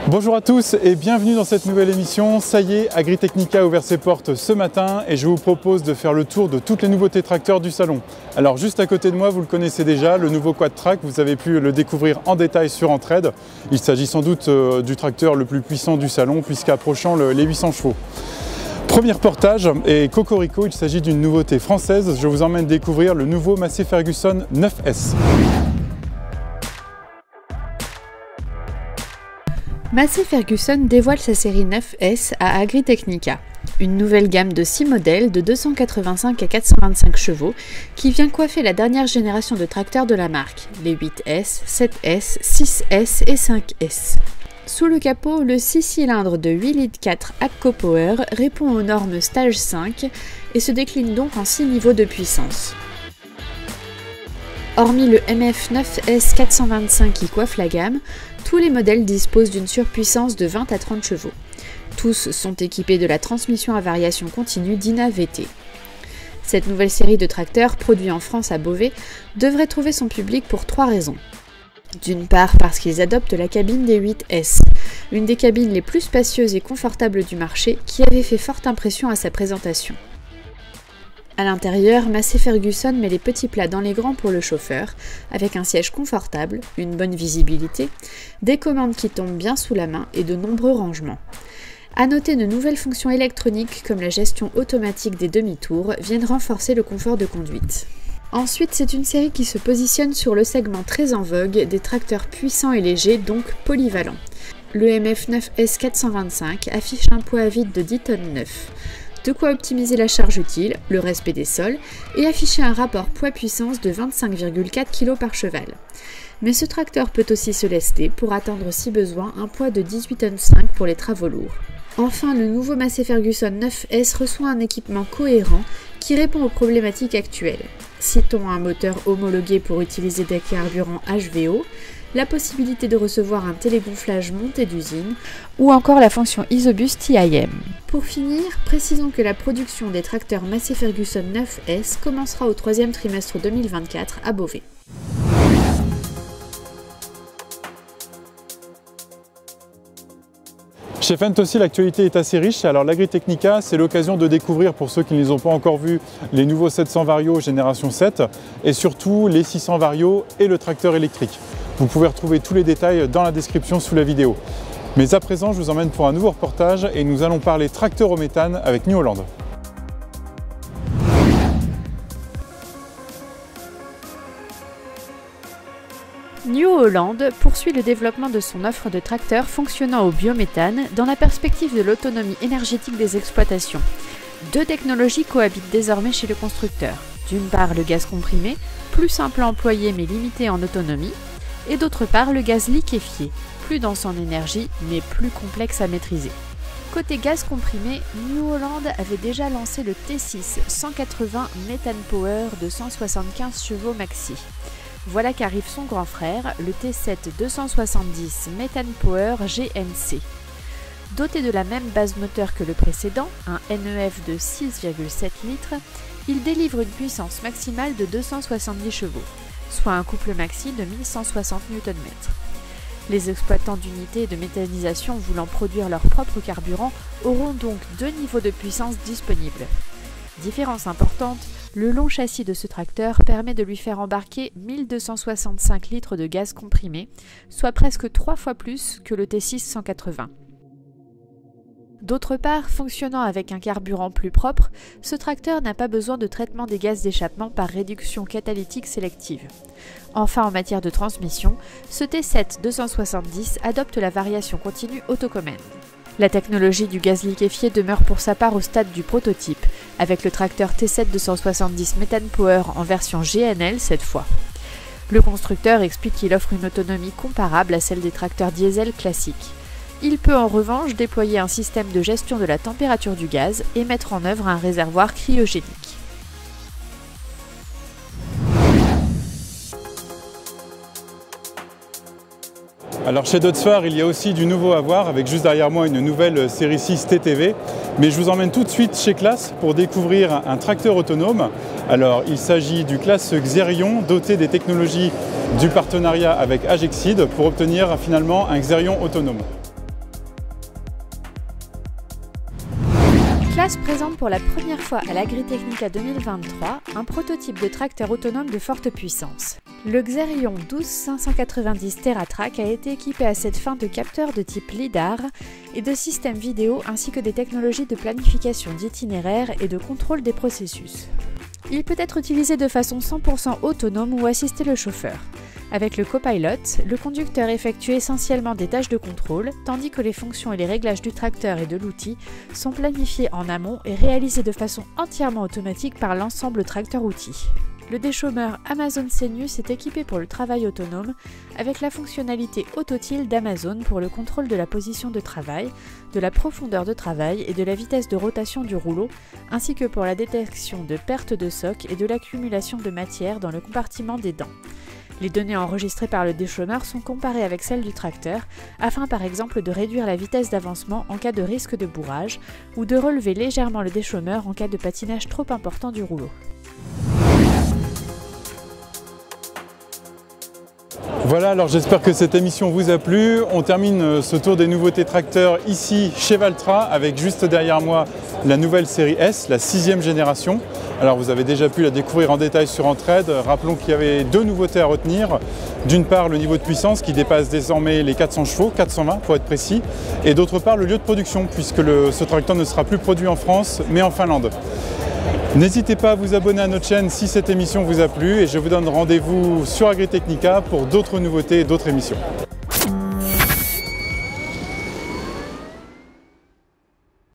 Bonjour à tous et bienvenue dans cette nouvelle émission. Ça y est, Agritechnica a ouvert ses portes ce matin et je vous propose de faire le tour de toutes les nouveautés tracteurs du salon. Alors juste à côté de moi, vous le connaissez déjà, le nouveau Quad-Trac, vous avez pu le découvrir en détail sur Entraide. Il s'agit sans doute du tracteur le plus puissant du salon puisqu'approchant les 800 chevaux. Premier portage et cocorico, il s'agit d'une nouveauté française. Je vous emmène découvrir le nouveau Massey Ferguson 9S. Massey Ferguson dévoile sa série 9S à Agritechnica, une nouvelle gamme de 6 modèles de 285 à 425 chevaux qui vient coiffer la dernière génération de tracteurs de la marque, les 8S, 7S, 6S et 5S. Sous le capot, le 6 cylindres de 8,4 litres AGCO Power répond aux normes Stage 5 et se décline donc en 6 niveaux de puissance. Hormis le MF 9S 425 qui coiffe la gamme, tous les modèles disposent d'une surpuissance de 20 à 30 chevaux. Tous sont équipés de la transmission à variation continue DINA VT. Cette nouvelle série de tracteurs, produits en France à Beauvais, devrait trouver son public pour 3 raisons. D'une part parce qu'ils adoptent la cabine des 8S, une des cabines les plus spacieuses et confortables du marché qui avait fait forte impression à sa présentation. À l'intérieur, Massey Ferguson met les petits plats dans les grands pour le chauffeur, avec un siège confortable, une bonne visibilité, des commandes qui tombent bien sous la main et de nombreux rangements. À noter, de nouvelles fonctions électroniques comme la gestion automatique des demi-tours viennent renforcer le confort de conduite. Ensuite, c'est une série qui se positionne sur le segment très en vogue des tracteurs puissants et légers, donc polyvalents. Le MF 9S 425 affiche un poids à vide de 10 tonnes 9. De quoi optimiser la charge utile, le respect des sols et afficher un rapport poids-puissance de 25,4 kg par cheval. Mais ce tracteur peut aussi se lester pour atteindre si besoin un poids de 18,5 tonnes pour les travaux lourds. Enfin, le nouveau Massey Ferguson 9S reçoit un équipement cohérent qui répond aux problématiques actuelles. Citons un moteur homologué pour utiliser des carburants HVO, la possibilité de recevoir un télégonflage monté d'usine ou encore la fonction Isobus TIM. Pour finir, précisons que la production des tracteurs Massey Ferguson 9S commencera au 3e trimestre 2024 à Beauvais. Chez Fendt aussi, l'actualité est assez riche. Alors l'Agritechnica, c'est l'occasion de découvrir, pour ceux qui ne les ont pas encore vus, les nouveaux 700 Vario génération 7 et surtout les 600 Vario et le tracteur électrique. Vous pouvez retrouver tous les détails dans la description sous la vidéo. Mais à présent, je vous emmène pour un nouveau reportage et nous allons parler tracteur au méthane avec New Holland. New Holland poursuit le développement de son offre de tracteurs fonctionnant au biométhane dans la perspective de l'autonomie énergétique des exploitations. Deux technologies cohabitent désormais chez le constructeur. D'une part, le gaz comprimé, plus simple à employer mais limité en autonomie, et d'autre part, le gaz liquéfié, plus dense en énergie mais plus complexe à maîtriser. Côté gaz comprimé, New Holland avait déjà lancé le T6 180 Methane Power de 175 chevaux maxi. Voilà qu'arrive son grand frère, le T7 270 Methane Power GNC. Doté de la même base moteur que le précédent, un NEF de 6,7 litres, il délivre une puissance maximale de 270 chevaux, soit un couple maxi de 1160 Nm. Les exploitants d'unités de méthanisation voulant produire leur propre carburant auront donc 2 niveaux de puissance disponibles. Différence importante, le long châssis de ce tracteur permet de lui faire embarquer 1265 litres de gaz comprimé, soit presque 3 fois plus que le T6 180. D'autre part, fonctionnant avec un carburant plus propre, ce tracteur n'a pas besoin de traitement des gaz d'échappement par réduction catalytique sélective. Enfin, en matière de transmission, ce T7 270 adopte la variation continue autocommande. La technologie du gaz liquéfié demeure pour sa part au stade du prototype, avec le tracteur T7 270 Methane Power en version GNL cette fois. Le constructeur explique qu'il offre une autonomie comparable à celle des tracteurs diesel classiques. Il peut en revanche déployer un système de gestion de la température du gaz et mettre en œuvre un réservoir cryogénique. Alors chez Dotsfar, il y a aussi du nouveau à voir avec juste derrière moi une nouvelle série 6 TTV. Mais je vous emmène tout de suite chez Claas pour découvrir un tracteur autonome. Alors il s'agit du Claas Xerion doté des technologies du partenariat avec Agexid pour obtenir finalement un Xerion autonome. FAS présente pour la première fois à l'Agritechnica 2023 un prototype de tracteur autonome de forte puissance. Le Xerion 12590 TerraTrack a été équipé à cette fin de capteurs de type LiDAR et de systèmes vidéo ainsi que des technologies de planification d'itinéraires et de contrôle des processus. Il peut être utilisé de façon 100% autonome ou assister le chauffeur. Avec le copilot, le conducteur effectue essentiellement des tâches de contrôle, tandis que les fonctions et les réglages du tracteur et de l'outil sont planifiés en amont et réalisés de façon entièrement automatique par l'ensemble tracteur-outil. Le déchômeur Amazon Senius est équipé pour le travail autonome avec la fonctionnalité Autotil d'Amazon pour le contrôle de la position de travail, de la profondeur de travail et de la vitesse de rotation du rouleau, ainsi que pour la détection de perte de soc et de l'accumulation de matière dans le compartiment des dents. Les données enregistrées par le déchômeur sont comparées avec celles du tracteur, afin par exemple de réduire la vitesse d'avancement en cas de risque de bourrage, ou de relever légèrement le déchômeur en cas de patinage trop important du rouleau. Voilà, alors j'espère que cette émission vous a plu. On termine ce tour des nouveautés tracteurs ici chez Valtra avec juste derrière moi la nouvelle série S, la 6e génération. Alors vous avez déjà pu la découvrir en détail sur Entraide. Rappelons qu'il y avait deux nouveautés à retenir. D'une part le niveau de puissance qui dépasse désormais les 400 chevaux, 420 pour être précis. Et d'autre part le lieu de production puisque ce tracteur ne sera plus produit en France mais en Finlande. N'hésitez pas à vous abonner à notre chaîne si cette émission vous a plu et je vous donne rendez-vous sur Agritechnica pour d'autres nouveautés et d'autres émissions.